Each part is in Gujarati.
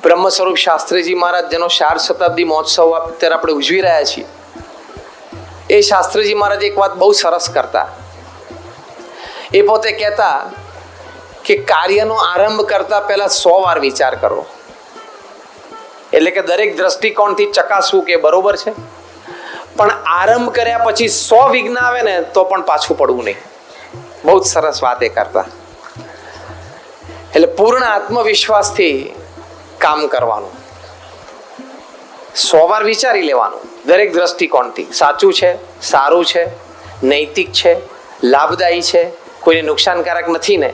બ્રહ્મ સ્વરૂપ શાસ્ત્રીજી મહારાજ જેનો 4 શતાબ્દી મહોત્સવ અત્યારે આપણે ઉજવી રહ્યા છીએ, એ શાસ્ત્રીજી મહારાજ એક વાત બહુ સરસ કરતા. એ પોતે કહેતા કે કાર્યનો આરંભ કરતા પહેલા 100 વાર વિચાર કરો. એટલે કે દરેક દ્રષ્ટિકોણથી ચકાસવું કે બરોબર છે, પણ આરંભ કર્યા પછી 100 વિઘ્ન આવે ને તો પણ પાછું પડવું નહીં. બહુ જ સરસ વાત એ કરતા. એટલે પૂર્ણ આત્મવિશ્વાસથી કામ કરવાનું, 100 વાર વિચારી લેવાનું દરેક દ્રષ્ટિકોણથી. સાચું છે, સારું છે, નૈતિક છે, લાભદાયી છે, કોઈને નુકસાનકારક નથી ને,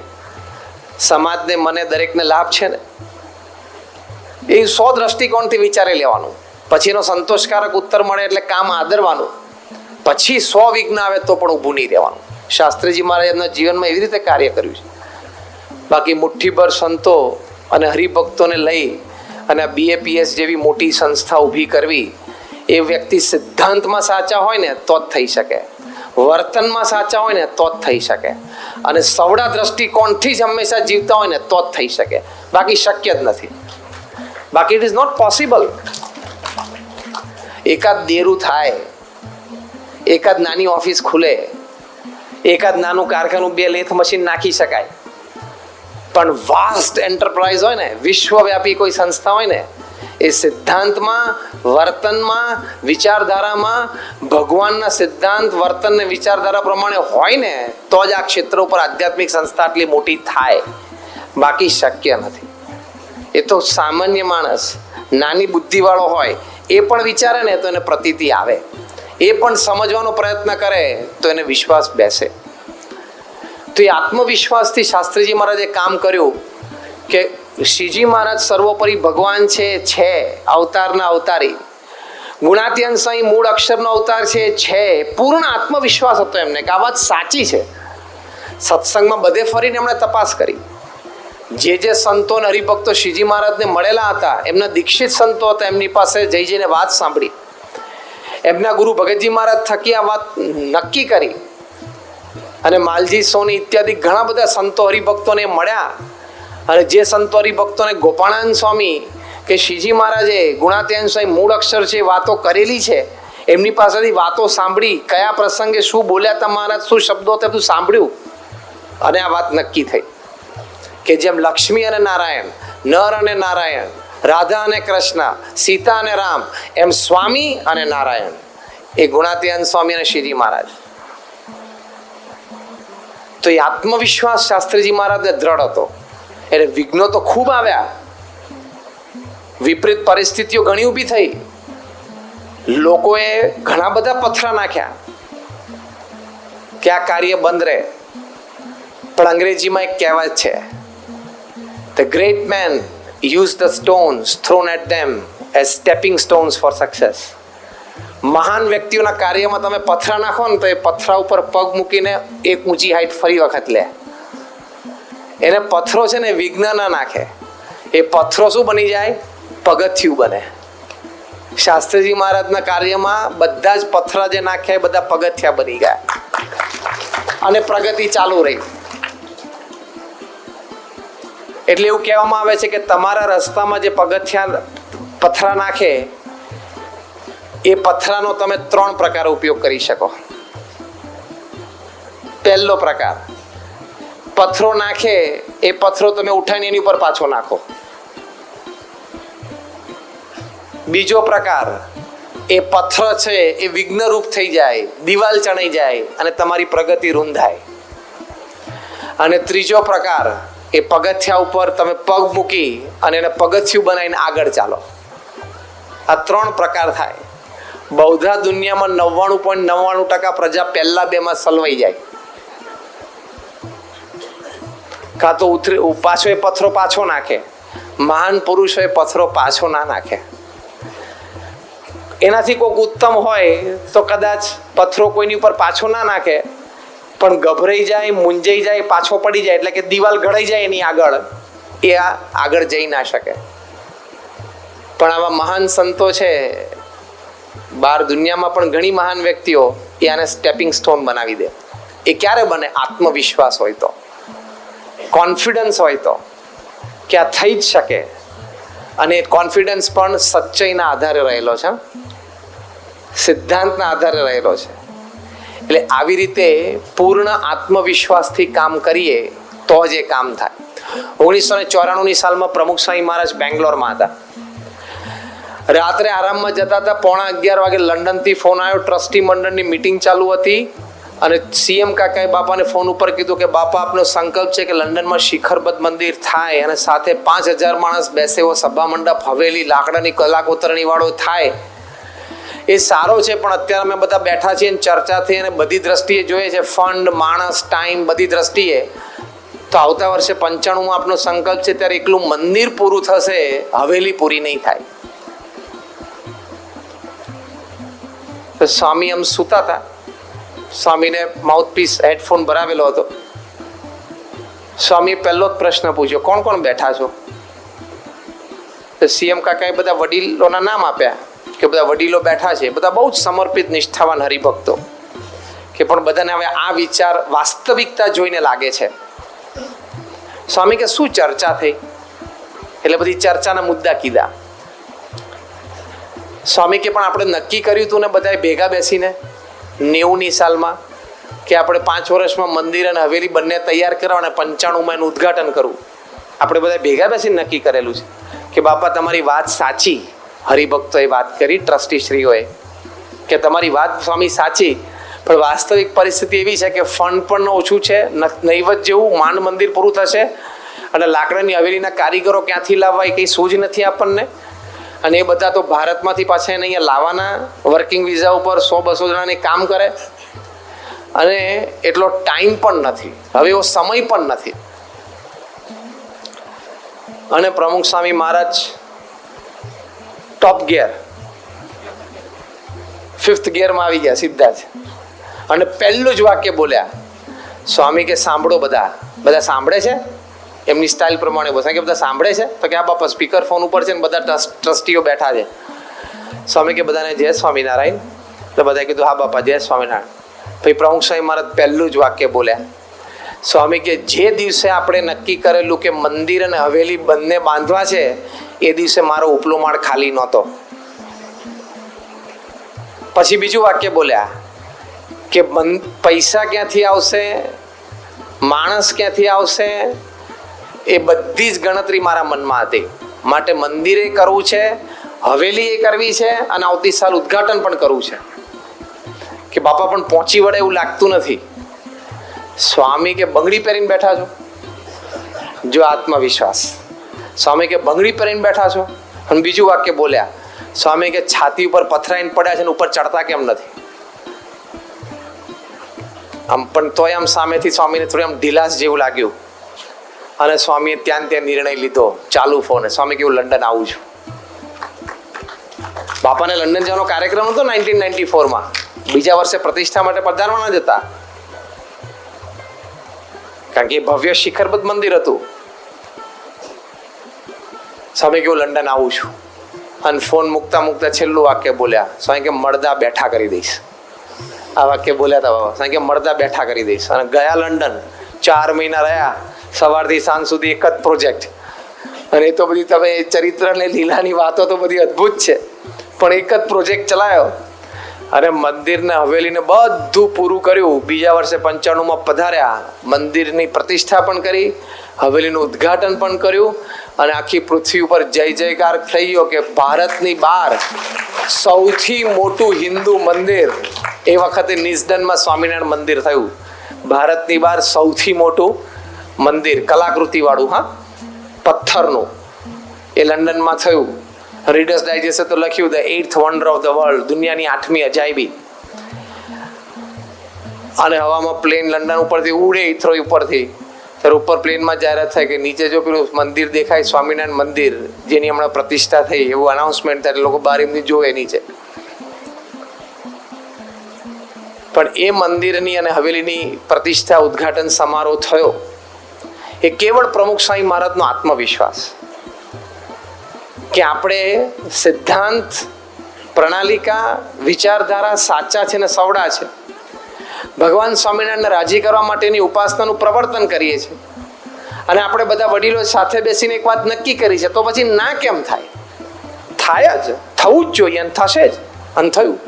સમાજને મને દરેકને લાભ છે ને, એ 100 દ્રષ્ટિકોણથી વિચારી લેવાનું. પછી એનો સંતોષકારક ઉત્તર મળે એટલે કામ આદરવાનું. પછી 100 વિઘ્ન આવે તો પણ ઊભું નહીં રહેવાનું. શાસ્ત્રીજી મહારાજ એમના જીવનમાં એવી રીતે કાર્ય કર્યું છે. બાકી મુઠ્ઠીભર સંતો અને હરિભક્તોને લઈ અને BAPS જેવી મોટી સંસ્થા ઊભી કરવી, એ વ્યક્તિ સિદ્ધાંતમાં સાચા હોય ને તો જ થઈ શકે, વર્તનમાં સાચા હોય ને તો જ થઈ શકે, અને સવડા દ્રષ્ટિકોણથી જ હંમેશા જીવતા હોય ને તો જ થઈ શકે. બાકી શક્ય જ નથી. બાકી ઇટ ઇઝ નોટ પોસિબલ. એકાદ દેરું થાય, એકાદ નાની ઓફિસ ખુલે, એકાદ નાનું કારખાનું, 2 લેથ મશીન નાખી શકાય, પણ વાસ્ટ એન્ટરપ્રાઇઝ હોય ને, વિશ્વવ્યાપી કોઈ સંસ્થા હોય ને, એ સિદ્ધાંતમાં, વર્તનમાં, વિચારધારામાં ભગવાનના સિદ્ધાંત, વર્તન ને વિચારધારા પ્રમાણે હોય ને તો જ આ ક્ષેત્ર ઉપર આધ્યાત્મિક સંસ્થા આટલી મોટી થાય. બાકી શક્ય નથી. એ તો સામાન્ય માણસ, નાની બુદ્ધિવાળો હોય, એ પણ વિચારે ને તો એને પ્રતીતિ આવે, એ પણ સમજવાનો પ્રયત્ન કરે તો એને વિશ્વાસ બેસે. તો એ આત્મવિશ્વાસથી શાસ્ત્રીજી મહારાજે કામ કર્યું કે શ્રીજી મહારાજ સર્વોપરી ભગવાન છે, અવતારના અવતારી, ગુણાત્યંત સ્વામી મૂળ અક્ષરનો અવતાર છે. પૂર્ણ આત્મવિશ્વાસ હતો એમને કે આ વાત સાચી છે. સત્સંગમાં બધે ફરીને એમણે તપાસ કરી. જે સંતો અને હરિભક્તો શ્રીજી મહારાજને મળેલા હતા, એમના દીક્ષિત સંતો હતા, એમની પાસે જઈને વાત સાંભળી. એમના ગુરુ ભગતજી મહારાજ થકી આ વાત નક્કી કરી. અને માલજી સોની ઇત્યાદિ ઘણા બધા સંતો હરિભક્તોને મળ્યા. અને જે સંતો હરિભક્તોને ગોપાળાનંદ સ્વામી કે શ્રીજી મહારાજે ગુણાત્યંત સ્વામી મૂળ અક્ષર છે વાતો કરેલી છે, એમની પાસેથી વાતો સાંભળી, કયા પ્રસંગે શું બોલ્યા હતા મહારાજ, શું શબ્દો હતા, બધું સાંભળ્યું. અને આ વાત નક્કી થઈ કે જેમ લક્ષ્મી અને નારાયણ, નર અને નારાયણ, રાધા અને કૃષ્ણ, સીતા અને રામ, એમ સ્વામી અને નારાયણ, એ ગુણાત્યંત સ્વામી અને શ્રીજી મહારાજ. તો એ આત્મવિશ્વાસ શાસ્ત્રીજી મહારાજને દ્રઢ હતો. એટલે વિઘ્નો તો ખૂબ આવ્યા, વિપરીત પરિસ્થિતિઓ ઘણી ઊભી થઈ, લોકોએ ઘણા બધા પથરા નાખ્યા કે આ કાર્ય બંધ રહે. પણ અંગ્રેજીમાં એક કહેવત છે, The great men use the stones thrown at them as stepping stones for success. મહાન વ્યક્તિઓના કાર્યમાં તમે પથરા નાખો ને તો એ પથરા ઉપર પગ મૂકીને એક ઊંચી હાઈટ ફરી વખત લે. એને પથરો છે ને વિઘ્ન ના નાખે, એ પથરો શું બની જાય? પગથિયું બને. શાસ્ત્રીજી મહારાજના કાર્યમાં બધા જ પથરા જે નાખ્યા એ બધા પગથિયા બની ગયા અને પ્રગતિ ચાલુ રહી. એટલે એવું કહેવામાં આવે છે કે તમારા રસ્તામાં જે પથરા નાખે, એ પથરાનો તમે 3 પ્રકાર ઉપયોગ કરી શકો. પહેલો પ્રકાર, પથરો નાખે એ પથરો તમે ઉઠાઈને એની ઉપર પાછો નાખો. બીજો પ્રકાર, એ પથ્થર છે એ વિઘ્નરૂપ થઈ જાય, દિવાલ ચણાઈ જાય અને તમારી પ્રગતિ રૂંધાય. અને ત્રીજો પ્રકાર, એ પગથિયા ઉપર તમે પગ મૂકી અને એને પગથિયું બનાવીને આગળ ચાલો. આ 3 પ્રકાર થાય. બૌદ્ધા દુનિયામાં 99.99% પ્રજા પહેલા 2માં સલવાઈ જાય. કાં તો પાછો એ પથ્થરો પાછો નાખે. મહાન પુરુષો એ પથ્થરો પાછો ના નાખે. એનાથી કોઈક ઉત્તમ હોય તો કદાચ પથ્થરો કોઈની ઉપર પાછો ના નાખે, પણ ગભરાઈ જાય, મૂંઝાઈ જાય, પાછો પડી જાય, એટલે કે દિવાલ ઘડાઈ જાય એની આગળ, એ આગળ જઈ ના શકે. પણ આવા મહાન સંતો છે બહાર દુનિયામાં, પણ ઘણી મહાન વ્યક્તિઓ એ આને સ્ટેપિંગ સ્ટોન બનાવી દે. એ ક્યારે બને? આત્મવિશ્વાસ હોય તો, કોન્ફિડન્સ હોય તો કે આ થઈ જ શકે. અને કોન્ફિડન્સ પણ સચ્ચાઈના આધારે રહેલો છે, સિદ્ધાંતના આધારે રહેલો છે. એટલે આવી રીતે પૂર્ણ આત્મવિશ્વાસથી કામ કરીએ તો જ એ કામ થાય. 1994ની સાલમાં પ્રમુખ સ્વામી મહારાજ બેંગ્લોરમાં હતા. રાત્રે આરામમાં જતા હતા. 11:15 વાગે લંડનથી ફોન આવ્યો. ટ્રસ્ટી મંડળની મિટિંગ ચાલુ હતી અને સીએમ કાકાએ બાપાને ફોન ઉપર કીધું કે બાપા, આપનો સંકલ્પ છે કે લંડનમાં શિખરબદ્ધ મંદિર થાય અને સાથે 5000 માણસ બેસે એવો સભા મંડપ, હવેલી, લાકડાની કલા કોતરણી વાળો થાય. એ સારો છે, પણ અત્યારે અમે બધા બેઠા છીએ, ચર્ચા થઈ અને બધી દ્રષ્ટિએ જોઈએ છે, ફંડ, માણસ, ટાઈમ, બધી દ્રષ્ટિએ, તો આવતા વર્ષે 95માં આપનો સંકલ્પ છે ત્યારે એકલું મંદિર પૂરું થશે, હવેલી પૂરી નહીં થાય. તો સ્વામી આમ સૂતા હતા. સ્વામીને માઉથપીસ હેડફોન ભરાવેલો હતો. સ્વામીએ પહેલો જ પ્રશ્ન પૂછ્યો, કોણ કોણ બેઠા છો? તો સીએમ કાકાએ બધા વડીલોના નામ આપ્યા કે બધા વડીલો બેઠા છે, બધા બહુ જ સમર્પિત, નિષ્ઠાવાન હરિભક્તો, કે પણ બધાને હવે આ વિચાર વાસ્તવિકતા જોઈને લાગે છે. સ્વામી કે શું ચર્ચા થઈ? એટલે બધી ચર્ચાના મુદ્દા કીધા. સ્વામી કે પણ આપણે નક્કી કર્યું હતું ને બધાએ ભેગા બેસીને 90ની સાલમાં કે આપણે 5 વર્ષમાં મંદિર અને હવેલી બંને તૈયાર કરવા અને 95માં એનું ઉદ્ઘાટન કરવું. આપણે બધા ભેગા બેસીને નક્કી કરેલું છે કે બાપા તમારી વાત સાચી. હરિભક્તોએ વાત કરી, ટ્રસ્ટીશ્રીઓએ, કે તમારી વાત સ્વામી સાચી, પણ વાસ્તવિક પરિસ્થિતિ એવી છે કે ફંડ પણ ઓછું છે, નહીવત જેવું માંડ મંદિર પૂરું થશે અને લાકડાની હવેલીના કારીગરો ક્યાંથી લાવવા એ કંઈ સૂઝ નથી આપણને. અને એ બધા તો ભારતમાંથી પાછા એને અહીંયા લાવવાના, વર્કિંગ વિઝા ઉપર 100-200 જણાને કામ કરે, અને એટલો ટાઈમ પણ નથી, હવે એવો સમય પણ નથી. અને પ્રમુખ સ્વામી મહારાજ ટોપ ગિયર 5th ગિયરમાં આવી ગયા સીધા જ. અને પહેલું જ વાક્ય બોલ્યા, સ્વામી કે સાંભળો, બધા સાંભળે છે એમની સ્ટાઇલ પ્રમાણે બોલે કે બધા સાંભળે છે? તો કે આ બાપા સ્પીકર ફોન ઉપર છે ને બધા ટ્રસ્ટીઓ બેઠા છે. સ્વામી કે બધાને જય સ્વામિનારાયણ. તો બધાએ કીધું હા બાપા જય સ્વામિનારાયણ. પછી પ્રમુખ સ્વામી મહારાજ પહેલું જ વાક્ય બોલ્યા, સ્વામી કે જે દિવસે આપણે નક્કી કરેલું કે મંદિર અને હવેલી બંને બાંધવા છે એ દિવસે મારો ઉપલો માળ ખાલી નહોતો. પછી બીજું વાક્ય બોલ્યા કે પૈસા ક્યાંથી આવશે, માણસ ક્યાંથી આવશે, એ બધી જ ગણતરી મારા મનમાં હતી. માટે મંદિરે કરવું છે, હવેલી એ કરવી છે અને આવતી સાલ ઉદ્ઘાટન પણ કરવું છે. કે બાપા પણ પહોંચી વળે એવું લાગતું નથી. સ્વામી કે બંગડી પહેરીને બેઠા છો? જો આત્મવિશ્વાસ. સ્વામી કે બંગડી પહેરીને બેઠા છો? અને બીજું વાક્ય બોલ્યા, સ્વામી કે છાતી ઉપર પથરાઈને પડ્યા છે ને ઉપર ચડતા કેમ નથી? આમ પણ તોય આમ સામેથી સ્વામીને થોડી આમ ઢીલાસ જેવું લાગ્યું. અને સ્વામીએ ત્યાં નિર્ણય લીધો, ચાલુ ફોને. સ્વામી કેવું લંડન આવું છું. બાપાને લંડન જવાનો કાર્યક્રમ હતો 1994માં. બીજા વર્ષે પ્રતિષ્ઠા માટે પધારવાના જ હતા, કારણ કે એ ભવ્ય શિખરબદ્ધ મંદિર હતું. સ્વામી કેવું લંડન આવું છું. અને ફોન મૂકતા છેલ્લું વાક્ય બોલ્યા, સ્વામી કે મળદા બેઠા કરી દઈશ. આ વાક્ય બોલ્યા હતા બાબા. સ્વામી કે મળદા બેઠા કરી દઈશ. અને ગયા લંડન, 4 મહિના રહ્યા, સવારથી સાંજ સુધી એક જ પ્રોજેક્ટ. અને એ તો બધી તમે ચરિત્ર ને લીલાની વાતો તો બધી અદ્ભુત છે, પણ એક જ પ્રોજેક્ટ ચલાવ્યો અને મંદિરને હવેલીને બધું પૂરું કર્યું. બીજા વર્ષે 95માં પધાર્યા, મંદિરની પ્રતિષ્ઠા પણ કરી, હવેલીનું ઉદ્ઘાટન પણ કર્યું અને આખી પૃથ્વી ઉપર જય જયકાર થઈ ગયો કે ભારતની બહાર સૌથી મોટું હિન્દુ મંદિર એ વખતે નિઝડનમાં સ્વામિનારાયણ મંદિર થયું. ભારતની બહાર સૌથી મોટું મંદિર કલાકૃતિ વાળું, હા, પથ્થરનું, એ લંડનમાં થયું. રીડર્સ ડાયજેસ્ટે તો લખ્યું the 8th wonder of the world, દુનિયાની 8મી અજાયબી. અને હવામાં પ્લેન લંડન ઉપરથી ઉડે, ઇથ્રો ઉપરથી, ત્યારે ઉપર પ્લેનમાં જાહેરાત થાય કે નીચે જો પેલું મંદિર દેખાય, સ્વામિનારાયણ મંદિર જેની હમણાં પ્રતિષ્ઠા થઈ, એવું અનાઉન્સમેન્ટ થાય. લોકો બહાર એમની જોવે નીચે. પણ એ મંદિરની અને હવેલીની પ્રતિષ્ઠા ઉદ્ઘાટન સમારોહ થયો એ કેવળ પ્રમુખ સ્વામી મહારાજનો આત્મવિશ્વાસ કે આપણે સિદ્ધાંત, પ્રણાલિકા, વિચારધારા સાચા છે ને સવડા છે. ભગવાન સ્વામિનારાયણને રાજી કરવા માટેની ઉપાસનાનું પ્રવર્તન કરીએ છીએ. અને આપણે બધા વડીલો સાથે બેસીને એક વાત નક્કી કરી છે, તો પછી ના કેમ થાય? થાય જ, થવું જ જોઈએ, અને થશે જ, અને થયું.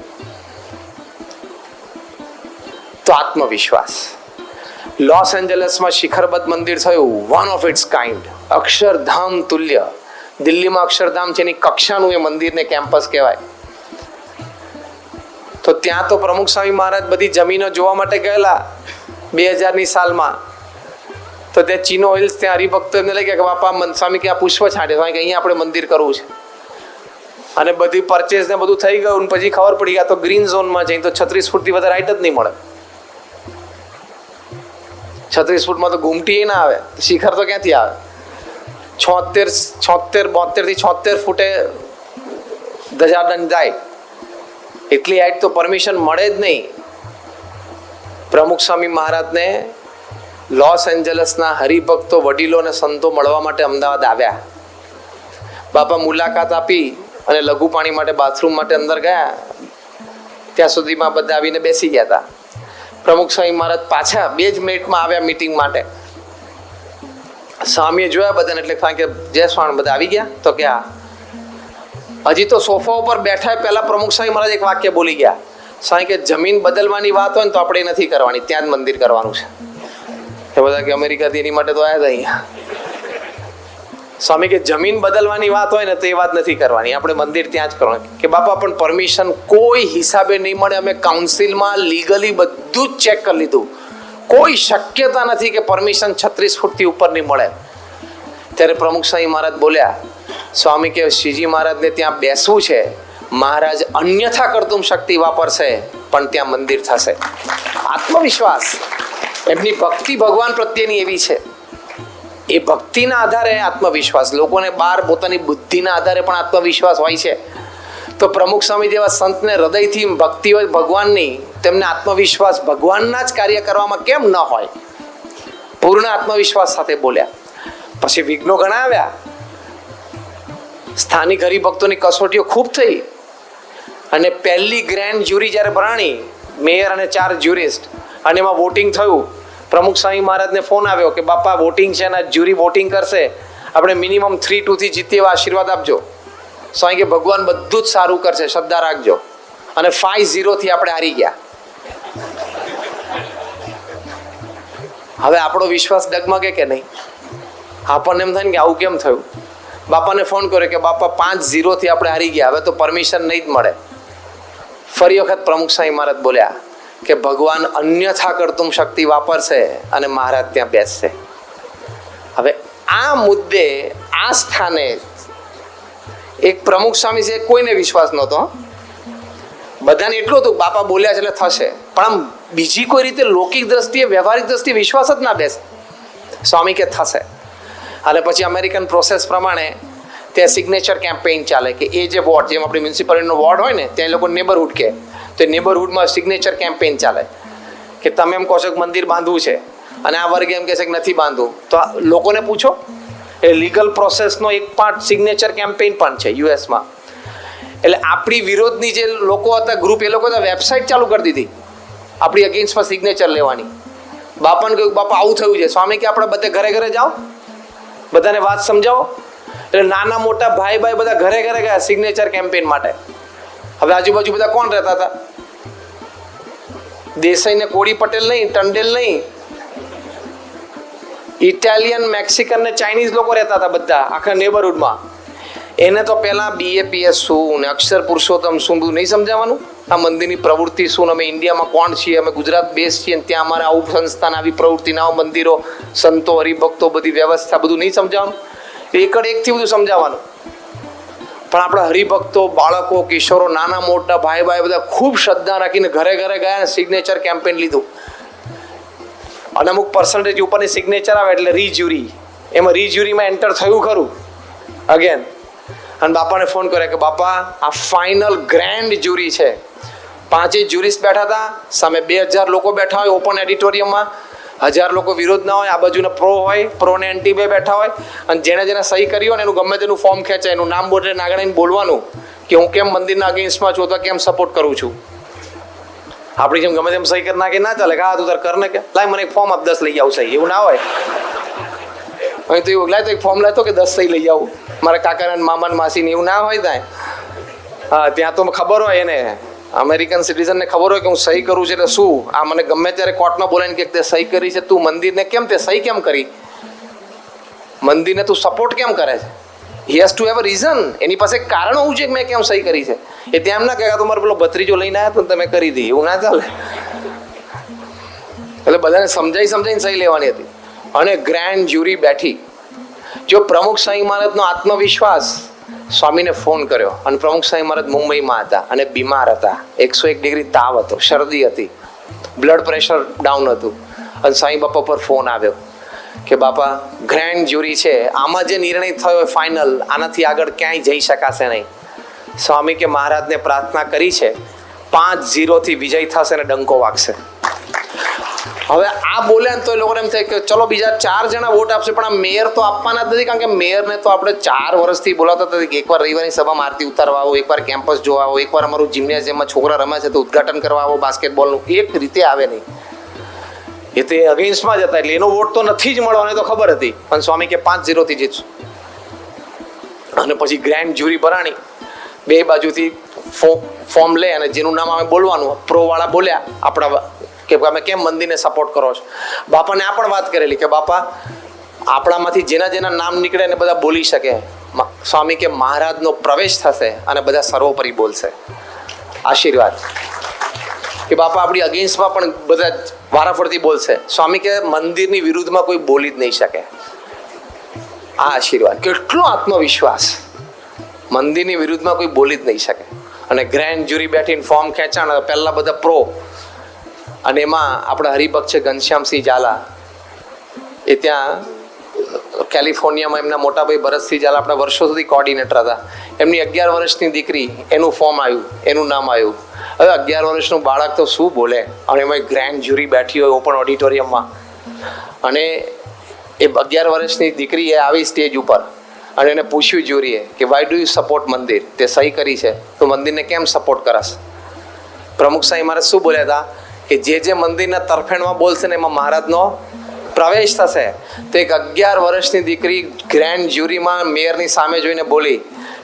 તો આત્મવિશ્વાસ. લોસ એન્જલસમાં શિખરબદ્ધ મંદિર થયું, one of its kind, Akshardham તુલ્ય. દિલ્હીમાં અક્ષરધામ છે એની કક્ષાનું એ મંદિરને કેમ્પસ કહેવાય. તો ત્યાં તો પ્રમુખ સ્વામી મહારાજ બધી જમીનો જોવા માટે ગયેલા 2000ની સાલમાં. તો ત્યાં ચીનો હિલ્સ, ત્યાં હરિભક્તો એમને લઈ ગયા કે બાપા સ્વામી કે આ પુષ્પ છાંટે, સ્વામી કે અહીંયા આપણે મંદિર કરવું છે. અને બધી પરચેસ ને બધું થઈ ગયું, પછી ખબર પડી ગયા તો ગ્રીન ઝોનમાં જઈને તો 36 ફૂટથી વધારે હાઈટ જ નહીં મળે. 36 ફૂટમાં તો ઘૂમટી ના આવે, શિખર તો ક્યાંથી આવે? 72 થી 76 ફૂટે ધજાદંડ જાય, એટલી હાઈટ તો પરમિશન મળે જ નહીં. પ્રમુખ સ્વામી મહારાજને લોસ એન્જલસના હરિભક્તો, વડીલો અને સંતો મળવા માટે અમદાવાદ આવ્યા. બાપા મુલાકાત આપી અને લઘુ પાણી માટે બાથરૂમ માટે અંદર ગયા. ત્યાં સુધીમાં બધા આવીને બેસી ગયા હતા. પ્રમુખ સ્વામી મહારાજ પાછા 2 જ મિનિટમાં આવ્યા મીટિંગ માટે. સ્વામીએ જોયા બધાને, એટલે કે જય સ્વામી, બધા આવી ગયા? તો કે હજી તો સોફા ઉપર બેઠા પહેલા પ્રમુખ સ્વામી મહારાજ એક વાક્ય બોલી ગયા. સ્વામી કે જમીન બદલવાની વાત હોય ને તો આપણે નથી કરવાની, ત્યાં જ મંદિર કરવાનું છે. એ બધા કે અમેરિકાથી એની માટે તો આવ્યા હતા અહીંયા. સ્વામી કે જમીન બદલવાની વાત હોય ને તો એ વાત નથી કરવાની, આપણે મંદિર ત્યાં જ કરવાનું. કે બાપા પણ પરમિશન કોઈ હિસાબે નહીં મળે. અમે કાઉન્સિલમાં લીગલી બધું જ ચેક કરી લીધું, કોઈ શક્યતા નથી કે પરમિશન 36 ફૂટથી ઉપર નહીં મળે. ત્યારે પ્રમુખ સ્વામી મહારાજ બોલ્યા, સ્વામી કે શ્રીજી મહારાજને ત્યાં બેસવું છે, મહારાજ અન્યથા કરતું શક્તિ વાપરશે પણ ત્યાં મંદિર થશે. આત્મવિશ્વાસ, એમની ભક્તિ ભગવાન પ્રત્યેની એવી છે. એ ભક્તિના આધારે આત્મવિશ્વાસ, લોકોને બહાર પોતાની બુદ્ધિના આધારે પણ આત્મવિશ્વાસ હોય છે. તો પ્રમુખ સ્વામી જેવા સંતને હૃદયથી ભક્તિ હોય ભગવાનની, તેમને આત્મવિશ્વાસ ભગવાનના જ કાર્ય કરવામાં કેમ ન હોય? પૂર્ણ આત્મવિશ્વાસ સાથે બોલ્યા. પછી વિઘ્નો ઘણા આવ્યા. સ્થાનિક હરિભક્તોની કસોટીઓ ખૂબ થઈ, અને પહેલી ગ્રેન્ડ જ્યુરી જ્યારે ભરાણી, મેયર અને 4 જ્યુરિસ્ટ, અને એમાં વોટિંગ થયું. પ્રમુખ સ્વામી મહારાજને ફોન આવ્યો કે બાપા વોટિંગ છે ને જ્યુરી વોટિંગ કરશે, આપણે મિનિમમ 3-2 થી જીતીએ એવા આશીર્વાદ આપજો. સ્વામી કે ભગવાન બધું જ સારું કરશે, શ્રદ્ધા રાખજો. અને 5-0 થી આપણે હારી ગયા. હવે આપણો વિશ્વાસ ડગમગે કે નહીં? આપણને એમ થાય ને કે આવું કેમ થયું? બાપાને ફોન કર્યો કે બાપા 5-0 થી આપણે હારી ગયા, હવે તો પરમિશન નહીં જ મળે. ફરી વખત પ્રમુખ સ્વામી મહારાજ બોલ્યા કે ભગવાન અન્યથા કરતું શક્તિ વાપરશે અને મહારાજ ત્યાં બેસશે. હવે આ મુદ્દે, આ સ્થાને એક પ્રમુખ સ્વામી છે, કોઈને વિશ્વાસ નહોતો. બધાને એટલું હતું બાપા બોલ્યા છે એટલે થશે, પણ આમ બીજી કોઈ રીતે લૌકિક દ્રષ્ટિએ, વ્યવહારિક દ્રષ્ટિએ વિશ્વાસ જ ના બેસે. સ્વામી કે થશે. અને પછી અમેરિકન પ્રોસેસ પ્રમાણે ત્યાં સિગ્નેચર કેમ્પેઇન ચાલે કે એ જે વોર્ડ, જેમ આપણી મ્યુનિસિપાલિટીનો વોર્ડ હોય ને, ત્યાં એ લોકો નેબરહુડ કહે, તો નેબરહુડમાં સિગ્નેચર કેમ્પેઇન ચાલે કે તમે એમ કહો છો કે મંદિર બાંધવું છે અને આ વર્ગ એમ કહે છે કે નથી બાંધવું, તો લોકોને પૂછો. એ લીગલ પ્રોસેસનો એક પાર્ટ સિગ્નેચર કેમ્પેઇન પણ છે યુએસમાં. એટલે આપણી વિરોધની જે લોકો હતા ગ્રુપ, એ લોકો વેબસાઇટ ચાલુ કરી દીધી આપણી અગેન્સ્ટમાં સિગ્નેચર લેવાની. બાપાને કહ્યું બાપા આવું થયું છે. સ્વામી કે આપણે બધે ઘરે ઘરે જાઓ, બધાને વાત સમજાવો. એટલે નાના મોટા ભાઈ બધા ઘરે ઘરે ગયા સિગ્નેચર કેમ્પેઇન માટે. હવે આજુબાજુ બધા કોણ રહેતા હતા? દેસાઈ ને કોળી પટેલ નહીં, ટંડેલ નહીં, ઇટાલિયન, મેક્સિકન ને ચાઇનીઝ લોકો રહેતા હતા બધા આખા નેબરહુડમાં. એને તો પહેલા BAPS શું ને અક્ષર પુરુષોત્તમ શું બધું નહીં સમજાવવાનું, આ મંદિરની પ્રવૃત્તિ શું, અમે ઇન્ડિયામાં કોણ છીએ, અમે ગુજરાત બેઝ છીએ, ત્યાં અમારે આવું સંસ્થાન, આવી પ્રવૃત્તિ, આવા મંદિરો, સંતો, હરિભક્તો, બધી વ્યવસ્થા, બધું નહીં સમજાવવાનું. એકથી બધું સમજાવવાનું. પણ આપણા હરિભક્તો, બાળકો, કિશોરો, નાના મોટા ભાઈ બધા ખૂબ શ્રદ્ધા રાખીને ઘરે ઘરે ગયા અને સિગ્નેચર કેમ્પેઇન લીધું. અને અમુક પર્સન્ટેજ ઉપરની સિગ્નેચર આવે એટલે રીજ્યુરી, એમાં રીજ્યુરીમાં એન્ટર થયું ખરું અગેન. અને બાપાને ફોન કર્યો કે બાપા આ ફાઇનલ ગ્રેન્ડ જ્યુરી છે. 5 જ્યુરિસ્ટ બેઠા હતા, સામે 2000 લોકો બેઠા હોય ઓપન એડિટોરિયમમાં, 1000 લોકો વિરોધ ના હોય, આ બાજુના પ્રો હોય, પ્રો ને એન્ટી બે બેઠા હોય. અને જેને સહી કરી હોય ને એનું ગમે તેનું ફોર્મ ખેંચાય, એનું નામ બોલે નાગણીને બોલવાનું કે હું કેમ મંદિરના અગેન્સ્ટમાં છું, તો કેમ સપોર્ટ કરું છું. આપણી જેમ ગમે તેમ સહી કરી નાખી ના ચાલે. હા તું તાર કર ને, કે લાય મને એક ફોર્મ આપ 10 લઈ આવ સહી, એવું ના હોય. અહીં તો એવું લાય તો એક ફોર્મ લાવતો કે 10 સહી લઈ આવું મારા કાકા મામા માસી એવું ના હોય ત્યાં. હા, ત્યાં તો ખબર હોય એને, અમેરિકન સિટીઝનને ખબર હોય કે હું સહી કરું છું એટલે શું, આ મને ગમે ત્યારે કોર્ટમાં બોલાવીને કે તે સહી કરી છે, તું મંદિરને કેમ તે સહી કેમ કરી, મંદિરને તું સપોર્ટ કેમ કરે છે, he has to have a reason, એની પાસે કારણ હોવું છે કે મેં કેમ સહી કરી છે. એ ત્યાં એમ ના કહેતા તમારે પેલો ભત્રીજો લઈને આવ્યા તો તમે કરી દી, એવું ના ચાલે. એટલે બધાને સમજાઈને સહી લેવાની હતી. અને ગ્રેન્ડ જ્યુરી બેઠી. જો પ્રમુખ સ્વામી મહારાજનો આત્મવિશ્વાસ, સ્વામીને ફોન કર્યો અને પ્રમુખ સ્વામી મહારાજ મુંબઈમાં હતા અને બીમાર હતા, 101 ડિગ્રી તાવ હતો, શરદી હતી, બ્લડ પ્રેશર ડાઉન હતું, અને સાંઈ બાપા પર ફોન આવ્યો કે બાપા ગ્રેન્ડ જ્યુરી છે, આમાં જે નિર્ણય થયો ફાઇનલ, આનાથી આગળ ક્યાંય જઈ શકાશે નહીં. સ્વામી કે મહારાજને પ્રાર્થના કરી છે, 5-0 થી વિજય થશે અને ડંકો વાગશે. હવે આ બોલ્યા તો એ લોકોને એમ થાય કે ચલો બીજા 4 જણા વોટ આપશે, પણ આ મેયર તો આપવાના જ નથી, કારણ કે મેયરને તો આપણે 4 વર્ષથી બોલાવતા હતા કે એકવાર રવિવારની સભામાં આરતી ઉતારવા આવો, એકવાર કેમ્પસ જોવા આવો, એકવાર અમારું જિમ્નેશિયમમાં છોકરા રમે છે તો ઉદઘાટન કરવા આવો બાસ્કેટબોલનું, એક રીતે આવે નહીં. એ તો અગેન્સ્ટમાં જ હતા, એટલે એનો વોટ તો નથી જ મળવાનો તો ખબર હતી, પણ સ્વામી કે 5-0 થી જીતશું. અને પછી ગ્રેન્ડ જ્યુરી ભરાણી, બે બાજુથી ફોર્મ લે અને જેનું નામ અમે બોલવાનું, પ્રો વાળા બોલ્યા આપણા કે અમે કેમ મંદિરને સપોર્ટ કરો છો. બાપાને આ પણ વાત કરેલી કે બાપા આપણામાંથી જેના નામ નીકળે ને બધા બોલી શકે. સ્વામી કે મહારાજનો પ્રવેશ થશે અને બધા સર્વોપરી બોલશે. આશીર્વાદ કે બાપા આપણી અગેન્સ્ટમાં પણ બધા વારાફરતી બોલશે. સ્વામી કે મંદિરની વિરુદ્ધમાં કોઈ બોલી જ નહીં શકે. આ આશીર્વાદ, કેટલો આત્મવિશ્વાસ, મંદિરની વિરુદ્ધમાં કોઈ બોલી જ નહીં શકે. અને ગ્રેન્ડ જ્યુરી બેઠીને ફોર્મ ખેંચાણ, પહેલા બધા પ્રો, અને એમાં આપણા હરિભક્ત છે ઘનશ્યામસિંહ ઝાલા, એ ત્યાં કેલિફોર્નિયામાં એમના મોટાભાઈ ભરતસિંહ ઝાલા આપણા વર્ષો સુધી કોર્ડિનેટર હતા. એમની 11 વર્ષની દીકરી, એનું ફોર્મ આવ્યું, એનું નામ આવ્યું. હવે 11 વર્ષનું બાળક તો શું બોલે, અને એમાં ગ્રેન્ડ જ્યુરી બેઠી હોય ઓપન ઓડિટોરિયમમાં, અને એ 11 વર્ષની દીકરી એ આવી સ્ટેજ ઉપર અને એને પૂછ્યું જ્યુરીએ કે વાય ડુ યુ સપોર્ટ મંદિર, તે સહી કરી છે તો મંદિરને કેમ સપોર્ટ કરસ. પ્રમુખ સાંઈ મહારાજ શું બોલ્યા હતા કે જે મંદિરના તરફેણમાં બોલશે ને એમાં મહારાજનો પ્રવેશ થશે. તો એક 11 વર્ષની દીકરી ગ્રેન્ડ જ્યુરીમાં મેયરની સામે જોઈને બોલી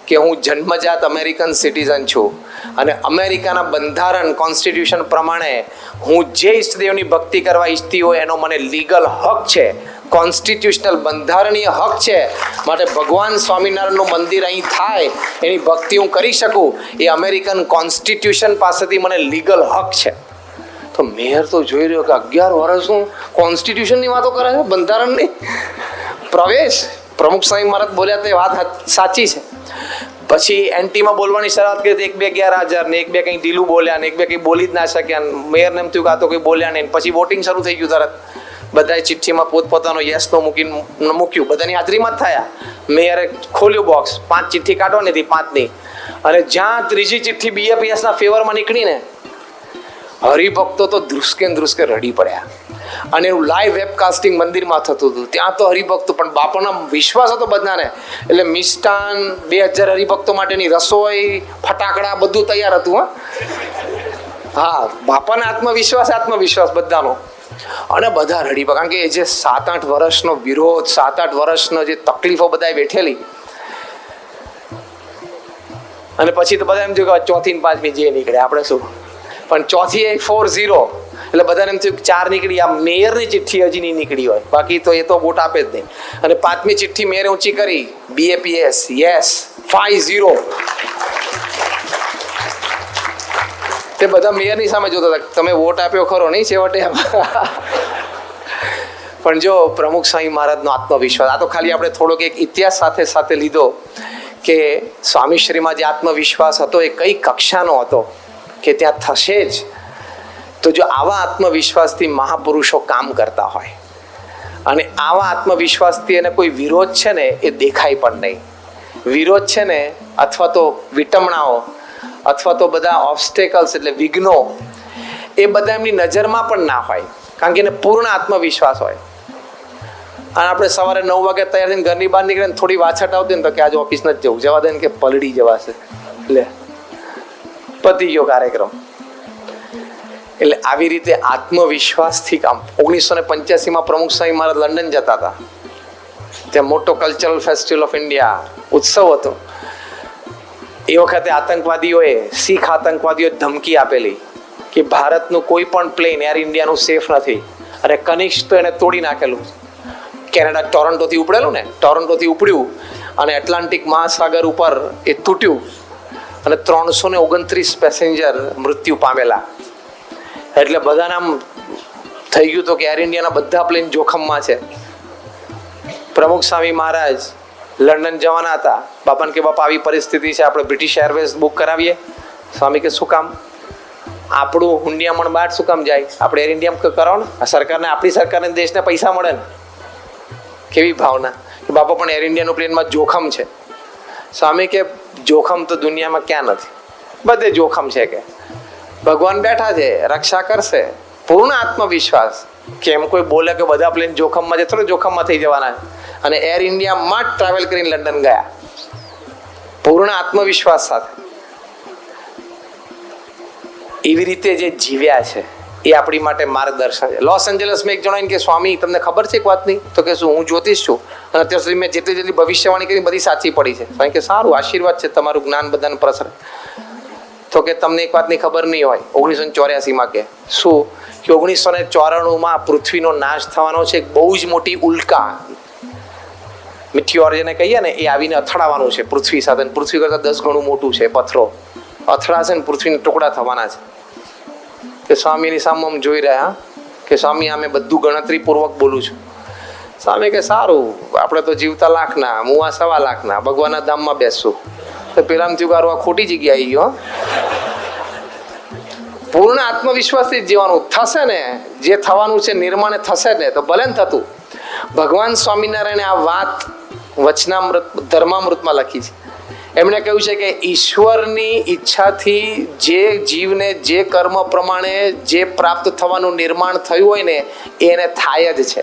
કે હું જન્મજાત અમેરિકન સિટીઝન છું અને અમેરિકાના બંધારણ કોન્સ્ટિટ્યુશન પ્રમાણે હું જે ઈષ્ટદેવની ભક્તિ કરવા ઈચ્છતી હોય એનો મને લીગલ હક છે, કોન્સ્ટિટ્યુશનલ બંધારણીય હક છે, માટે ભગવાન સ્વામિનારાયણનું મંદિર અહીં થાય, એની ભક્તિ હું કરી શકું, એ અમેરિકન કોન્સ્ટિટ્યુશન પાસેથી મને લીગલ હક છે. તો મેયર તો જોઈ રહ્યો કે 11 વર્ષનું કોન્સ્ટિટ્યુશનની વાતો કરે છે, બંધારણની. પ્રવેશ પ્રમુખ સ્વામી મહારાજ બોલ્યા તે વાત સાચી છે. પછી એન્ટીમાં બોલવાની શરૂઆત કરી, 1-2 11,000 ને 1-2 કંઈ ઢીલું બોલ્યા ને 1-2 કંઈ બોલી જ ના શક્યા. મેયરને એમ થયું કે આ તો કંઈ બોલ્યા નહીં. પછી વોટિંગ શરૂ થઈ ગયું તરત. બધાએ ચિઠ્ઠીમાં પોતપોતાનો યસનો મૂક્યું, બધાની હાજરીમાં જ થયા. મેયરે ખોલ્યું બોક્સ, 5 ચિઠ્ઠી કાઢવાની હતી, 5ની, અને જ્યાં ત્રીજી ચિઠ્ઠી BAPSના ફેવરમાં નીકળીને હરિભક્તો તો ધ્રુસકે રડી પડ્યા. અને એવું લાઈવ વેબકાસ્ટિંગ મંદિરમાં થતું હતું. ત્યાં તો હરિભક્તો, પણ બાપાનો વિશ્વાસ હતો બધાને, એટલે મિષ્ટાન 2000 હરિભક્તો માટેની રસોઈ, ફટાકડા બધું તૈયાર હતું. હા, બાપાને આત્મવિશ્વાસ બધાનો. અને બધા રડી પડ્યા, કારણ કે જે 7-8 વર્ષનો વિરોધ, 7-8 વર્ષનો જે તકલીફો બધા બેઠેલી, અને પછી તો બધા એમ થયું કે 4થી ને 5મી જે નીકળે આપણે શું, પણ 4થી 4-0, એટલે બધાને એમ થયું કે 4 નીકળી, આ મેયરની ચિઠ્ઠી હજી નહીં નીકળી હોય, બાકી તો એ તો વોટ આપે જ નહીં. અને 5મી ચિઠ્ઠી મેયરે ઊંચી કરી, BAPS યસ 5-0. તે બધા મેયરની સામે જોતા હતા, તમે વોટ આપ્યો ખરો નહીં છેવટે. પણ જો પ્રમુખ સ્વામી મહારાજનો આત્મવિશ્વાસ, આ તો ખાલી આપણે થોડોક એક ઇતિહાસ સાથે લીધો કે સ્વામીશ્રીમાં જે આત્મવિશ્વાસ હતો એ કઈ કક્ષાનો હતો કે ત્યાં થશે જ. તો જો આવા આત્મવિશ્વાસથી મહાપુરુષો કામ કરતા હોય અને આવા આત્મવિશ્વાસથી એને કોઈ વિરોધ છે ને એ દેખાય પણ નહીં. વિરોધ છે ને, અથવા તો વિટમણાઓ, અથવા તો બધા ઓબ્સ્ટેકલ્સ એટલે વિઘ્નો, એ બધા એમની નજરમાં પણ ના હોય, કારણ કે એને પૂર્ણ આત્મવિશ્વાસ હોય. અને આપણે સવારે 9 વાગે તૈયાર થઈને ઘરની બહાર નીકળે ને થોડી વાછટ આવતી ને તો કે આજે ઓફિસ નથી જવું, જવા દે ને કે પલડી જવાશે, એટલે પતી ગયો કાર્યક્રમ. એટલે આવી રીતે આત્મવિશ્વાસથી કામ. 1985માં પ્રમુખ સ્વામી મહારાજ લંડન જતા હતા ત્યાં મોટો કલ્ચરલ ફેસ્ટિવલ ઓફ ઇન્ડિયા ઉત્સવ હતો. એ વખતે આતંકવાદીઓએ, શીખ આતંકવાદીઓએ ધમકી આપેલી કે ભારતનું કોઈ પણ પ્લેન એર ઇન્ડિયાનું સેફ નથી. અને કનિષ્ક તો એને તોડી નાખેલું. કેનેડા ટોરન્ટોથી ઉપડેલું ને, ટોરન્ટોથી ઉપડ્યું અને એટલાન્ટિક મહાસાગર ઉપર એ તૂટ્યું અને 329 પેસેન્જર મૃત્યુ પામેલા. એટલે બધાને આમ થઈ ગયું હતું કે એર ઇન્ડિયાના બધા પ્લેન જોખમમાં છે. પ્રમુખ સ્વામી મહારાજ લંડન જવાના હતા. બાપાને કે બાપા આવી પરિસ્થિતિ છે, આપણે બ્રિટિશ એરવેઝ બુક કરાવીએ. સ્વામી કે શું કામ? આપણું હુંડિયામણ બહાર શું કામ જાય? આપણે એર ઇન્ડિયા કરો ને, સરકારને, આપણી સરકારને, દેશને પૈસા મળે ને. કેવી ભાવના કે બાપા પણ એર ઇન્ડિયાનું પ્લેનમાં જોખમ છે. સ્વામી કે જોખમ તો દુનિયામાં ક્યાં નથી, બધે જોખમ છે. કે ભગવાન બેઠા છે, રક્ષા કરશે. પૂર્ણ આત્મવિશ્વાસ. કે એમ કોઈ બોલે કે બધા પ્લેન જોખમમાં છે, થોડું જોખમમાં થઈ જવાના. અને એર ઇન્ડિયામાં જ ટ્રાવેલ કરીને લંડન ગયા પૂર્ણ આત્મવિશ્વાસ સાથે. એવી રીતે જે જીવ્યા છે એ આપણી માટે માર્ગદર્શન છે. લોસ એન્જલસમાં એક જણાને કે સ્વામી તમને ખબર છે એક વાતની? તો કે શું? હું જ્યોતિષ છું અને અત્યાર સુધી મેં જેટલી ભવિષ્યવાણી કરી બધી સાચી પડી છે. સ્વામી કે સારું, આશીર્વાદ છે, તમારું જ્ઞાન બધાને પ્રસરે. તો કે તમને એક વાતની ખબર નહીં હોય. 1984માં કે શું? કે 1994માં પૃથ્વીનો નાશ થવાનો છે. એક બહુ જ મોટી ઉલ્કા, મિટિયોર જેને કહીએ ને, એ આવીને અથડાવાનું છે પૃથ્વી સાથે. પૃથ્વી કરતાં 10 ગણું મોટું છે. પથ્થરો અથડાશે ને પૃથ્વીના ટુકડા થવાના છે. કે સ્વામીની સામે આમ જોઈ રહ્યા કે સ્વામી આમે બધું ગણતરીપૂર્વક બોલું છું. સ્વામી કે સારું, આપણે તો જીવતા લાખના, હું આ 1.25 લાખના, ભગવાનના ધામમાં બેસશું. તો પેલામ થયું કે આ ખોટી જગ્યાએ આવી ગયો. પૂર્ણ આત્મવિશ્વાસથી જીવવાનું. થશે ને જે થવાનું છે, નિર્માણ થશે ને, તો ભલે ને થતું. ભગવાન સ્વામિનારાયણે આ વાત વચનામૃત, ધર્મામૃતમાં લખી છે. એમણે કહ્યું છે કે ઈશ્વરની ઈચ્છાથી જે જીવને જે કર્મ પ્રમાણે જે પ્રાપ્ત થવાનું નિર્માણ થયું હોય ને, એને થાય જ છે.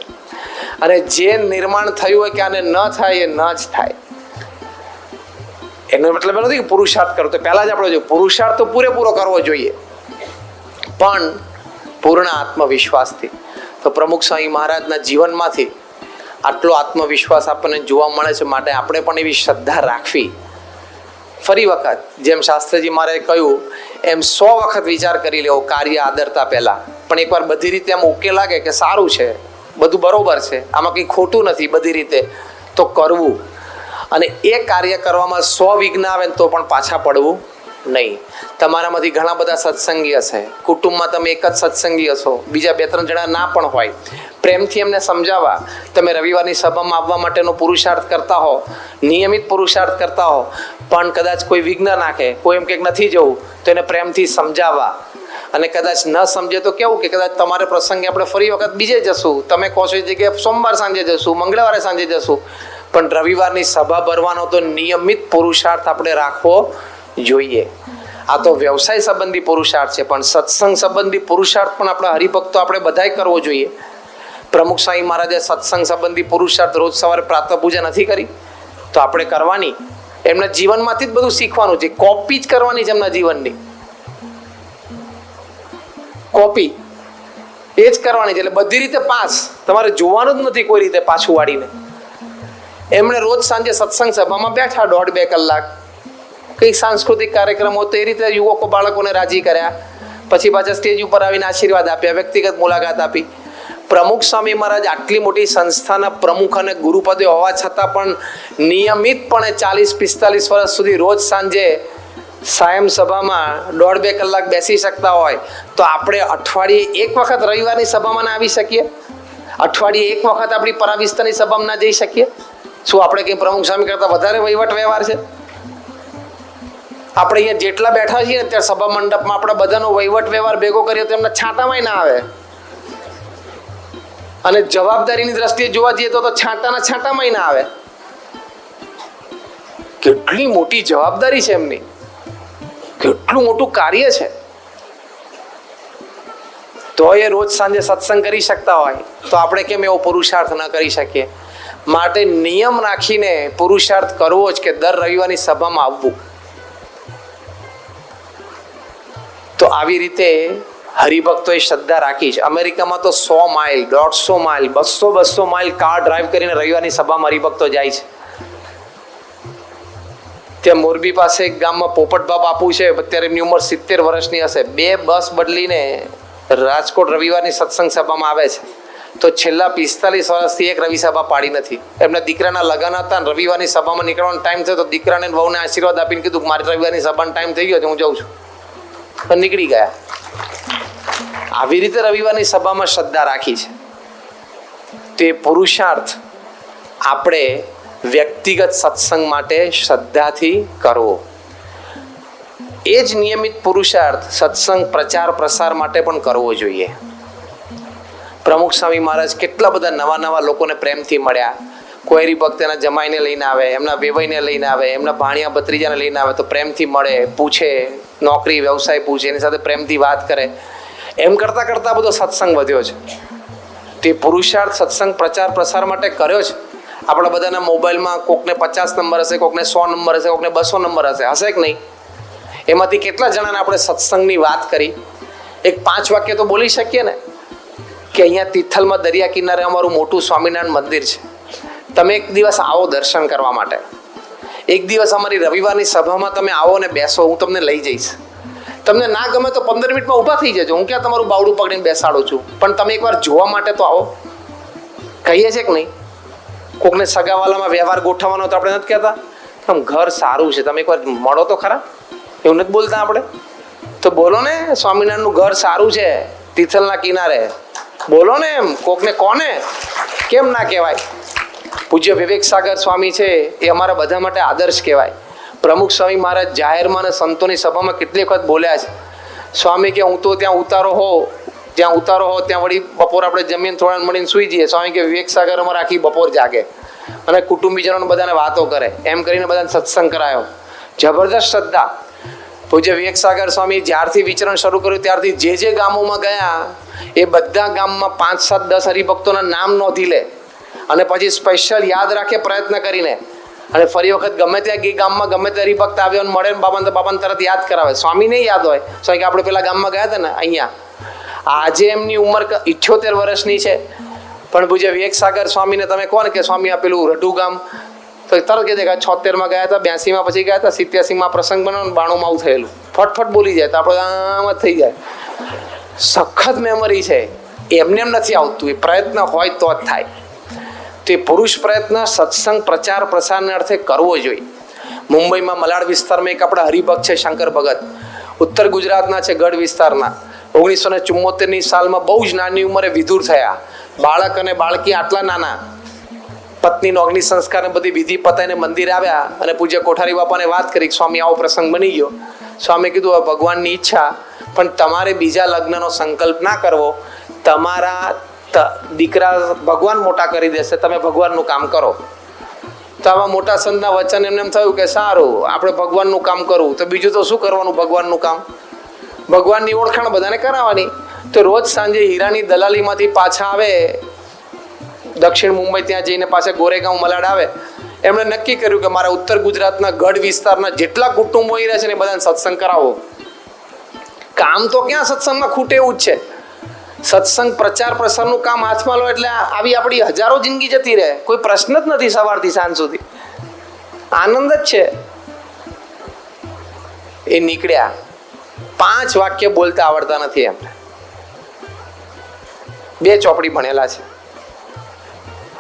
અને જે નિર્માણ થયું હોય કે આને ન થાય, એ ન જ થાય. એનો મતલબ એ નથી કે પુરુષાર્થ કરો. તો પહેલા જ આપણે જો પુરુષાર્થ તો પૂરેપૂરો કરવો જોઈએ, પણ પૂર્ણ આત્મવિશ્વાસથી. તો પ્રમુખ સ્વામી મહારાજના જીવનમાંથી આટલો આત્મવિશ્વાસ આપણને જોવા મળે છે. માટે આપણે પણ એવી શ્રદ્ધા રાખવી. ફરી વખત જેમ શાસ્ત્રીજી મહારાજે કહ્યું એમ 100 વખત વિચાર કરી લેવો કાર્ય આદરતા પહેલા. પણ એકવાર બધી રીતે આમ ઓકે લાગે કે સારું છે, બધું બરોબર છે, આમાં કંઈ ખોટું નથી બધી રીતે, તો કરવું. અને એ કાર્ય કરવામાં 100 વિઘ્ન આવે ને તો પણ પાછા પડવું નહીં. તમારામાંથી ઘણા બધા સત્સંગી હશે, કુટુંબમાં તમે એક જ સત્સંગી હશો, બીજા 2-3 જણા ના પણ હોય. પ્રેમથી એમને સમજાવવા. તમે રવિવારની સભામાં આવવા માટેનો પુરુષાર્થ કરતા હો, નિયમિત પુરુષાર્થ કરતા હો, પણ કદાચ કોઈ વિઘ્ન નાખે, કોઈ એમ કે નથી જવું, તો એને પ્રેમથી સમજાવવા. અને કદાચ ન સમજે તો કેવું કે કદાચ તમારે પ્રસંગે આપણે ફરી વખત બીજે જશું, તમે કહો છો એ જગ્યાએ સોમવાર સાંજે જશું, મંગળવારે સાંજે જશું, પણ રવિવારની સભા ભરવાનો તો નિયમિત પુરુષાર્થ આપણે રાખવો જોઈએ. આ તો વ્યવસાય સંબંધી પુરુષાર્થ છે, પણ સત્સંગ સંબંધી પુરુષાર્થ પણ આપણા હરિભક્તો આપણે બધાય કરવો જોઈએ. પ્રમુખ સ્વામી મહારાજે સત્સંગ સંબંધી પુરુષાર્થ રોજ સવારે પ્રાતઃ પૂજા નથી કરી, તો આપણે કરવાની. એમના જીવનમાંથી જ બધું શીખવાનું છે. કોપી જ કરવાની છે એમના જીવનની, કોપી એ જ કરવાની છે. એટલે બધી રીતે પાસ, તમારે જોવાનું જ નથી કોઈ રીતે પાછું વાળીને. એમણે રોજ સાંજે સત્સંગ સભામાં બેઠા 1.5-2 કલાક, કંઈક સાંસ્કૃતિક કાર્યક્રમ હતો એ રીતે યુવકો બાળકોને રાજી કર્યા, પછી પાછા સ્ટેજ ઉપર આવીને આશીર્વાદ આપ્યા, વ્યક્તિગત મુલાકાત આપી. પ્રમુખ સ્વામી મહારાજ આટલી મોટી સંસ્થાના પ્રમુખ અને ગુરુપદે હોવા છતાં પણ નિયમિતપણે 40-45 વર્ષ સુધી રોજ સાંજે સાયમ સભામાં 1.5-2 કલાક બેસી શકતા હોય, તો આપણે અઠવાડિયે એક વખત રવિવારની સભામાં ના આવી શકીએ? અઠવાડિયે એક વખત આપણી પરાવિસ્તારની સભામાં ના જઈ શકીએ? શું આપણે કંઈ પ્રમુખ સ્વામી કરતાં વધારે વહીવટ વ્યવહાર છે? આપણે અહીંયા જેટલા બેઠા છીએ ને ત્યાં સભા મંડપમાં આપણે બધાનો વહીવટ વ્યવહાર ભેગો કરીએ તો એમના છાંટામાંય ના આવે. અને જવાબદારીની દ્રષ્ટિએ જોવા જઈએ તો છાંટામાંય ના આવે. કેટલી મોટી જવાબદારી છે એમની, કેટલું મોટું કાર્ય છે. તો એ રોજ સાંજે સત્સંગ કરી શકતા હોય તો આપણે કેમ એવો પુરુષાર્થ ન કરી શકીએ? માટે નિયમ રાખીને પુરુષાર્થ કરવો જ કે દર રવિવારની સભામાં આવવું. તો આવી રીતે હરિભક્તોએ શ્રદ્ધા રાખી છે. અમેરિકામાં તો 100 mile, 150 mile, 200 mile car drive કરીને રવિવારની સભામાં હરિભક્તો જાય છે. ત્યાં મોરબી પાસે એક ગામમાં પોપટબા બાપુ છે, અત્યારે એમની ઉંમર 70 વર્ષની હશે. 2 બસ બદલીને રાજકોટ રવિવારની સત્સંગ સભામાં આવે છે. તો છેલ્લા 45 વર્ષથી એક રવિ સભા પાડી નથી. એમના દીકરાના લગ્ન હતા, રવિવારની સભામાં નીકળવાનો ટાઈમ થયો તો દીકરાને વહુને આશીર્વાદ આપીને કીધું મારી રવિવારની સભાનો ટાઈમ થઈ ગયો છે, હું જાઉં છું. પણ નીકળી ગયા. આવી રીતે રવિવારની સભામાં શ્રદ્ધા રાખી છે. તે પુરુષાર્થ આપણે વ્યક્તિગત સત્સંગ માટે શ્રદ્ધાથી કરવો. એ જ નિયમિત પુરુષાર્થ સત્સંગ પ્રચાર પ્રસાર માટે પણ કરવો જોઈએ. પ્રમુખ સ્વામી મહારાજ કેટલા બધા નવા નવા લોકોને પ્રેમથી મળ્યા. કોઈ હરિભક્ત એના જમાઈને લઈને આવે, એમના વેવાઈને લઈને આવે, એમના ભાણિયા ભત્રીજાને લઈને આવે તો પ્રેમથી મળે, પૂછે, નોકરી વ્યવસાય પૂછે, એની સાથે પ્રેમથી વાત કરે. એમ કરતાં કરતાં બધો સત્સંગ વધ્યો છે. તે પુરુષાર્થ સત્સંગ પ્રચાર પ્રસાર માટે કર્યો છે. આપણા બધાના મોબાઈલમાં કોકને 50 નંબર હશે, કોકને 100 નંબર હશે, કોકને 200 નંબર હશે કે નહીં? એમાંથી કેટલા જણાને આપણે સત્સંગની વાત કરી? એક 5 વાક્ય તો બોલી શકીએ ને કે અહીંયા તિથલમાં દરિયા કિનારે અમારું મોટું સ્વામિનારાયણ મંદિર છે. તમે એક દિવસ આવો દર્શન કરવા માટે. એક દિવસ અમારી રવિવારની સભામાં તમે આવો ને બેસો, હું તમને લઈ જઈશ. તમને ના ગમે તો 15 મિનિટમાં ઊભા થઈ જજો. હું ક્યાં તમારું બાવડું પકડીને બેસાડું છું, પણ તમે એકવાર જોવા માટે તો આવો. કહીએ છે કે નહીં? કોકને સગાવાલામાં વ્યવહાર ગોઠવવાનો તો આપણે નથી કહેતા આમ ઘર સારું છે, તમે એકવાર મળો તો ખરા. એવું નથી બોલતા આપણે? તો બોલો ને સ્વામિનારાયણનું ઘર સારું છે તિથલના કિનારે. બોલો ને એમ કોકને. કોને કેમ ના કહેવાય? પૂજ્ય વિવેક સાગર સ્વામી છે એ અમારા બધા માટે આદર્શ કહેવાય. પ્રમુખ સ્વામી મહારાજ જાહેરમાં અને સંતોની સભામાં કેટલી વખત બોલ્યા છે. સ્વામી કે હું તો ત્યાં ઉતારો હો, જ્યાં ઉતારો હો ત્યાં વળી બપોર આપણે જમીન થોડા મળીને સૂઈ જઈએ. સ્વામી કે વિવેક સાગર અમારે આખી બપોર જાગે અને કુટુંબીજનોને બધાને વાતો કરે. એમ કરીને બધાને સત્સંગ કરાયો. જબરદસ્ત શ્રદ્ધા. પૂજ્ય વિવેક સાગર સ્વામી જ્યારથી વિચરણ શરૂ કર્યું ત્યારથી જે ગામોમાં ગયા એ બધા ગામમાં 5, 7, 10 હરિભક્તોના નામ નોંધી લે અને પછી સ્પેશિયલ યાદ રાખે પ્રયત્ન કરીને. અને ફરી વખત ગમે ત્યાં ગામમાં ગમે તે હરિભક્ત આવ્યો અને મળે ને બાબાને તરત યાદ કરાવે. સ્વામી નહીં યાદ હોય. સ્વામી કે આપણે પેલા ગામમાં ગયા હતા ને અહીંયા. આજે એમની ઉંમર 78 વર્ષની છે, પણ પૂજ્ય વિવેક સાગર સ્વામીને તમે કોણ કે સ્વામી આ પેલું રઢુ ગામ, તો તરત કહી દે કે 76માં ગયા હતા, 82માં પછી ગયા હતા, 87માં પ્રસંગ બન્યો, 92માં આવું થયેલું. ફટફટ બોલી જાય તો આપણે આમ જ થઈ જાય. સખત મેમરી છે. એમને એમ નથી આવતું, એ પ્રયત્ન હોય તો જ થાય. તે પુરુષ પ્રયત્ન સત્સંગ પ્રચાર પ્રસારને અર્થે કરવો જોઈએ. મુંબઈમાં મલાડ વિસ્તારમાં એક આપણા હરિભક્ત છે શંકર ભગત, ઉત્તર ગુજરાતના છે, ગઢ વિસ્તારના. 1974ની સાલમાં બહુ જ નાની ઉંમરે વિધુર થયા. બાળક અને બાળકી આટલા નાના. પત્નીનો અગ્નિ સંસ્કારને બધી વિધિ પતાઈને મંદિર આવ્યા અને પૂજ્ય કોઠારી બાપાને વાત કરી સ્વામી આવો પ્રસંગ બની ગયો. સ્વામી કીધું ભગવાનની ઈચ્છા, પણ તમારે બીજા લગ્નનો સંકલ્પ ના કરવો. તમારા દીકરા ભગવાન મોટા કરી દેશે, તમે ભગવાનનું કામ કરો. તો આવા મોટા સંતના વચન એમને એમ થયું કે સારું આપણે ભગવાનનું કામ કરવું, તો બીજું તો શું કરવાનું ભગવાનનું કામ? ભગવાનની ઓળખાણ બધાને કરાવવાની. તો રોજ સાંજે હીરાની દલાલીમાંથી પાછા આવે દક્ષિણ મુંબઈ, ત્યાં જઈને પાછા ગોરેગાંવ મલાડ આવે. એમણે નક્કી કર્યું કે મારા ઉત્તર ગુજરાતના ગઢ વિસ્તારના જેટલા કુટુંબો અહીં રહે છે ને એ બધાને સત્સંગ કરાવો. કામ તો ક્યાં સત્સંગમાં ખૂટે એવું જ છે. સત્સંગ પ્રચાર પ્રસારનું કામ હાથમાં લો એટલે આવી આપણી હજારો જિંદગી જતી રહે. કોઈ પ્રશ્ન જ નથી સવારથી સાંજ સુધી. આનંદ જ છે. એ નીકળ્યા. 5 વાક્ય બોલતા આવડતા નથી એમને. 2 ચોપડી ભણેલા છે.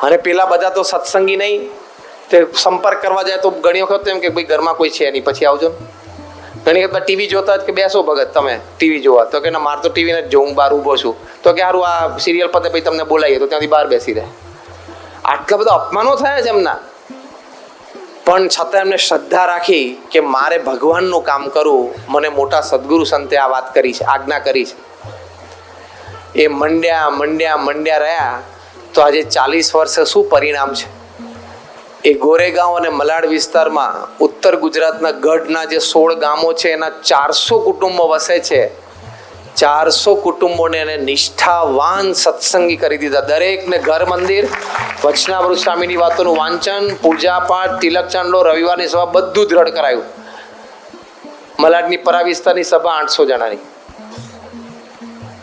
અને પેલા બધા તો સત્સંગી નહીં, તે સંપર્ક કરવા જાય તો ઘણી વખત એમ કે ભાઈ ઘરમાં કોઈ છે નહીં, પછી આવજો. ઘણી વખત ટીવી જોતા જ કે બેસો ભગત તમે ટીવી જોવા, તો કે ના મારે તો ટીવી નથી જોવું, બહાર ઊભો છું. તો કે સારું આ સિરિયલ પતે પછી તમને બોલાવીએ, તો ત્યાંથી બહાર બેસી રહે. આટલા બધા અપમાનો થયા છે એમના, પણ છતાં એમને શ્રદ્ધા રાખી કે મારે ભગવાનનું કામ કરવું. મને મોટા સદગુરુ સંતે આ વાત કરી છે, આજ્ઞા કરી છે. એ મંડ્યા રહ્યા તો આજે 40 વર્ષે શું પરિણામ છે. એ ગોરેગાંવ અને મલાડ વિસ્તારમાં ઉત્તર ગુજરાતના ગઢના જે 16 ગામો છે એના 400 કુટુંબો વસે છે. 400 કુટુંબોને એને નિષ્ઠાવાન સત્સંગી કરી દીધા. દરેકને ઘર મંદિર, વચનામૃત સ્વામીની વાતોનું વાંચન, પૂજા પાઠ, તિલક ચાંદલો, રવિવારની સભા બધું જ રડ કરાયું. મલાડની પરા વિસ્તારની સભા 800 જણાની.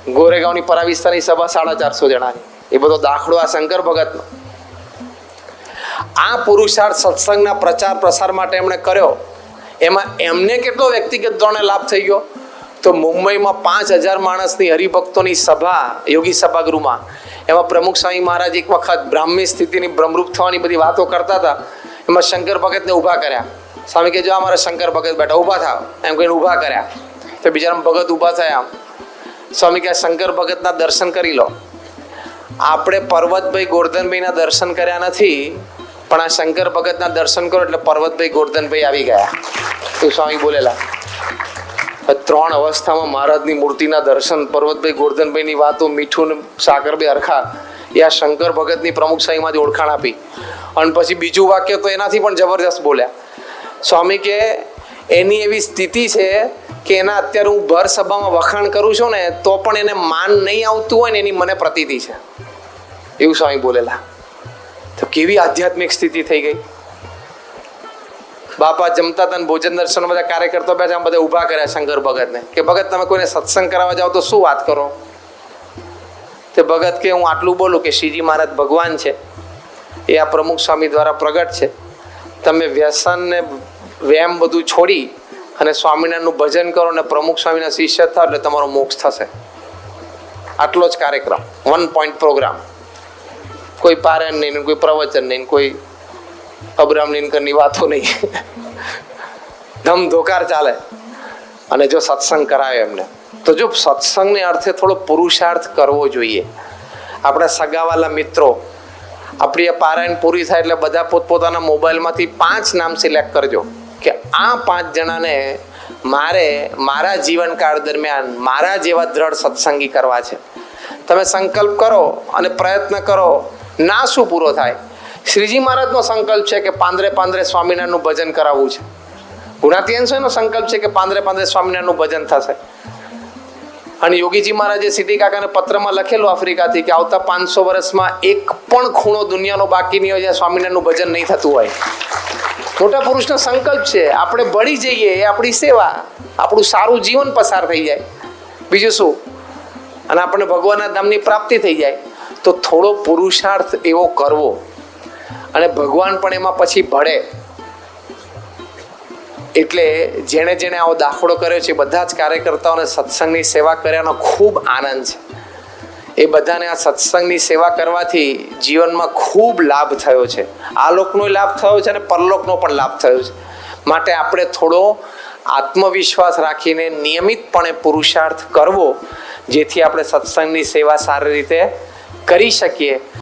ગોરેગાંવની પરાવિસ્તારની સભા 450 જણાની. એ બધો દાખલો આ શંકર ભગતનો. આ પુરુષાર્થ સત્સંગના પ્રચાર પ્રસાર માટે એમણે કર્યો. એમાં એમને કેટલો વ્યક્તિગત ધોરણે લાભ થઈ ગયો? તો મુંબઈમાં 5000 માણસની હરિભક્તોની સભા, યોગી સભાગૃહમાં, એમાં પ્રમુખ સ્વામી મહારાજ એક વખત બ્રાહ્મી સ્થિતિની બ્રહ્મરૂપ થવાની બધી વાતો કરતા હતા. એમાં શંકર ભગતને ઊભા કર્યા. સ્વામી કે જો અમારા શંકર ભગત બેઠા, ઊભા થાવ એમ કહીને ઊભા કર્યા. તો બિચારા ભગત ઊભા થયા. સ્વામી કે શંકર ભગતના દર્શન કરી લો. આપણે પર્વતભાઈ ગોરધનભાઈના દર્શન કર્યા નથી, પણ આ શંકર ભગતના દર્શન કરો એટલે પર્વતભાઈ ગોરધનભાઈ આવી ગયા. તો સ્વામી બોલેલા 3 અવસ્થામાં મહારાજની મૂર્તિના દર્શન, પર્વતભાઈ ગોરધનભાઈની વાતો, મીઠું ને સાકર બે હરખા, એ આ શંકર ભગતની પ્રમુખ સાહીમાંથી ઓળખાણ આપી. અને પછી બીજું વાક્ય તો એનાથી પણ જબરજસ્ત બોલ્યા. સ્વામી કે એની એવી સ્થિતિ છે કે એના અત્યારે હું ભર સભામાં વખાણ કરું છું ને તો પણ એને માન નહીં આવતું હોય ને એની મને પ્રતીતિ છે, એવું સ્વામી બોલેલા. તો કેવી આધ્યાત્મિક સ્થિતિ થઈ ગઈ. બાપા જમતા હતા, ભોજન દર્શન બધા કાર્યકર્તા બેઠા, બધા ઊભા કર્યા શંકર ભગતને કે ભગત તમે કોઈને સત્સંગ કરાવવા જાઓ તો શું વાત કરો? તે ભગત કે હું આટલું બોલું કે શ્રીજી મહારાજ ભગવાન છે, એ આ પ્રમુખ સ્વામી દ્વારા પ્રગટ છે. તમે વ્યસન ને વ્યાયામ બધું છોડી અને સ્વામિનારાયણનું ભજન કરો ને પ્રમુખ સ્વામીના શિષ્ય થાવ એટલે તમારો મોક્ષ થશે. આટલો જ કાર્યક્રમ, 1 પોઈન્ટ પ્રોગ્રામ. કોઈ પારાયણ નહીં, કોઈ પ્રવચન નહીં, કોઈ અબ્રાહ્મ લિંકનની વાતો નહીં. ધમધોકાર ચાલે. અને જો સત્સંગ કરાવે એમને, તો જો સત્સંગને અર્થે થોડો પુરુષાર્થ કરવો જોઈએ. આપણા સગાવાલા મિત્રો, આપણી આ પારાયણ પૂરી થાય એટલે બધા પોતપોતાના મોબાઈલમાંથી 5 નામ સિલેક્ટ કરજો કે આ 5 જણાને મારે મારા જીવનકાળ દરમિયાન મારા જેવા દ્રઢ સત્સંગી કરવા છે. તમે સંકલ્પ કરો અને પ્રયત્ન કરો, ના શું પૂરો થાય? શ્રીજી મહારાજનો સંકલ્પ છે કે પાંદરે પાંદરે સ્વામિનારાયણનું ભજન કરાવવું છે. ગુણાતીયંશનો સંકલ્પ છે કે પાંદરે પાંદરે સ્વામિનારાયણનું ભજન થશે. અને યોગીજી મહારાજે સિદ્ધિ કાકાને પત્રમાં લખેલું આફ્રિકાથી કે આવતા 500 વર્ષમાં એક પણ ખૂણો દુનિયાનો બાકી નહીં હોય જ્યાં સ્વામિનારાયણનું ભજન નહીં થતું હોય. મોટા પુરુષનો સંકલ્પ છે. આપણે બળી જઈએ એ આપણી સેવા, આપણું સારું જીવન પસાર થઈ જાય, બીજું શું, અને આપણને ભગવાનના ધામની પ્રાપ્તિ થઈ જાય. તો થોડો પુરુષાર્થ એવો કરવો, અને ભગવાન પણ એમાં પછી ભળે. એટલે જેણે જેણે આવો દાખલો કર્યો છે બધા જ કાર્યકર્તાઓને સત્સંગની સેવા કર્યાનો ખૂબ આનંદ છે. એ બધાને આ સત્સંગની સેવા કરવાથી જીવનમાં ખૂબ લાભ થયો છે. આ લોકનો લાભ થયો છે અને પરલોકનો પણ લાભ થયો છે. માટે આપણે થોડો આત્મવિશ્વાસ રાખીને નિયમિતપણે પુરુષાર્થ કરવો, જેથી આપણે સત્સંગની સેવા સારી રીતે કરી શકીએ.